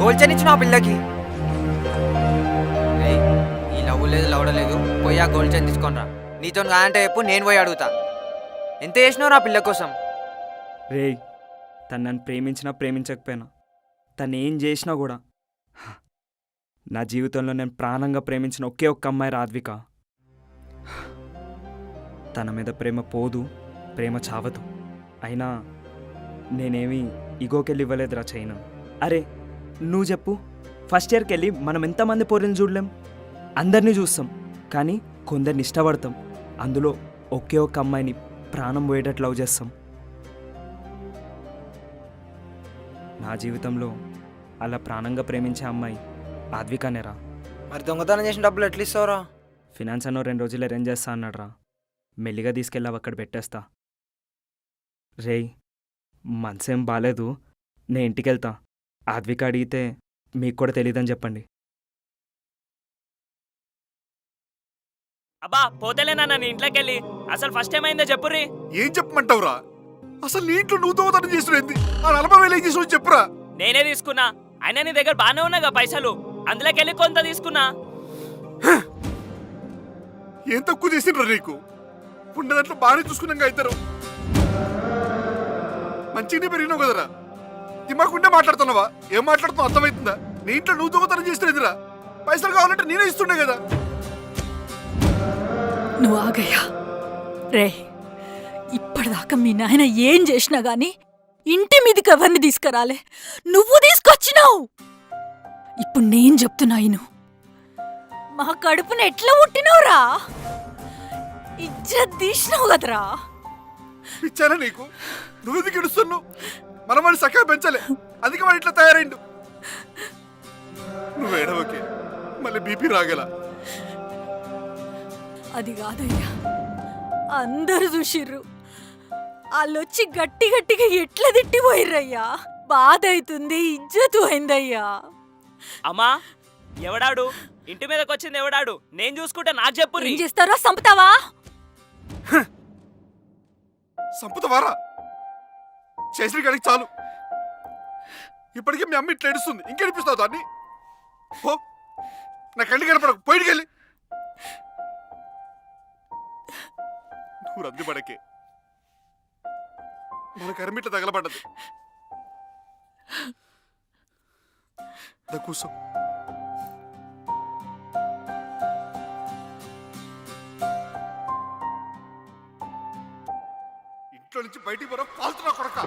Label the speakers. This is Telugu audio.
Speaker 1: గోల్డ్ చైన్ ఇచ్చిన ఆ పిల్లకి. ఏయ్, ఈ లవ్ లేదు లవడలేదు, పోయి ఆ గోల్డ్ చైన్ తీసుకొనిరా. నీతో కాదంటే చెప్పు, నేను పోయి అడుగుతా. ఎంత చేసినావు ఆ పిల్ల కోసం?
Speaker 2: రేయ్, తను నన్ను ప్రేమించినా ప్రేమించకపోయినా, తను ఏం చేసినా కూడా నా జీవితంలో నేను ప్రాణంగా ప్రేమించిన ఒకే ఒక్క అమ్మాయి రాధ్విక. తన మీద ప్రేమ పోదు, ప్రేమ చావదు. అయినా నేనేమి ఇగోకెళ్ళి ఇవ్వలేదురా చైనా. అరే నువ్వు చెప్పు, ఫస్ట్ ఇయర్కి వెళ్ళి మనం ఎంతమంది పోరిని చూడలేం? అందరినీ చూస్తాం, కానీ కొందరిని ఇష్టపడతాం. అందులో ఒకే ఒక్క అమ్మాయిని ప్రాణం పోయేటట్లు లవ్ చేస్తాం. నా జీవితంలో అలా ప్రాణంగా ప్రేమించే అమ్మాయి రాధ్వికనేరా.
Speaker 1: మరి దొంగతనం చేసిన డబ్బులు ఎట్లా ఇస్తావురా?
Speaker 2: ఫినాన్స్ అన్నో 2 రోజులు అరేంజ్ చేస్తా అన్నాడ్రా. మెల్లిగా తీసుకెళ్ళావు, అక్కడ పెట్టేస్తా. రేయ్, మనసేం బాలేదు, నేను ఇంటికి వెళ్తా. ఆద్విక అడిగితే మీకు కూడా తెలియదని చెప్పండి.
Speaker 3: అబ్బా పోతేలేనా నీ ఇంట్లోకి వెళ్ళి? అసలు ఫస్ట్ ఏమైందో చెప్పుర్రి.
Speaker 4: ఏం చెప్పమంటావురా? అసలు నీ ఇంట్లో నువ్వు దోవతనం చేస్తున్నది ఆ 40,000 ఏం చేసావు చెప్పురా.
Speaker 3: నేనే తీసుకున్నా, అయినా నీ దగ్గర బాగానే ఉన్నాగా పైసలు, అందులోకి వెళ్ళి కొంత తీసుకున్నా.
Speaker 4: ఏం తక్కువ చేసిండ్రా నీకు? ఉన్న దాంట్లో బాగానే చూసుకున్నాగా ఇద్దరు. మంచిగానే పెరిగినావు కదరా. దిమాకుంటే మాట్లాడుతున్నావా? ఏం మాట్లాడుతున్నావు అర్థమవుతుందా? నీ ఇంట్లో నువ్వు దొంగతనం చేస్తున్నదిరా. పైసలు కావాలంటే నేనే ఇస్తుండే కదా.
Speaker 5: నువ్వు ఆగయ్యా. రే, ఇప్పటిదాకా మీ నాయన ఏం చేసినా గాని ఇంటి మీదకి ఎవరిని తీసుకురాలే, నువ్వు తీసుకొచ్చినావు. ఇప్పుడు నేను చెప్తున్నా ఇను, మా కడుపున ఎట్లా పుట్టినవురా? ఇజ్జత్ తీసినావు కదరా.
Speaker 4: ఇచ్చానా నీకు? నువ్వెందుకు ఇడుస్తున్నావు? మనం వాడిని సఖా పెంచలే, అందుకే వాడు ఇట్లా తయారైండు. నువ్వు ఏడవకే, మళ్ళీ బీపీ రాగల.
Speaker 5: అది కాదయ్యా, అందరూ చూసిర్రు. వాళ్ళొచ్చి గట్టి గట్టిగా ఎట్లా తిట్టిపోయిర్రయ్యా. బాధ అవుతుంది, ఇజ్జత్ పోయిందయ్యా.
Speaker 3: అమ్మా ఎవడాడు? ఇంటి మీదకి వచ్చింది ఎవడాడు? నేను చూసుకుంటే నాకు చెప్పుర్రి.
Speaker 5: ఏం చేస్తారో సంపుతావా?
Speaker 4: సంపుతావారా? చేసిన కాడికి చాలు. ఇప్పటికే మీ అమ్మ ఇట్లా ఏడుస్తుంది, ఇంకేడిపిస్తావు దాన్ని? ఓ, నా కళ్ళు కనపడకు, పోయిడికెళ్ళి. నువ్వు రద్దు పడకే, మన కర్మిట్ల తగలబడ్డది. కూర్చో. ఇంట్లో నుంచి బయటికి పోరా, పాల్తున్నా కొడక.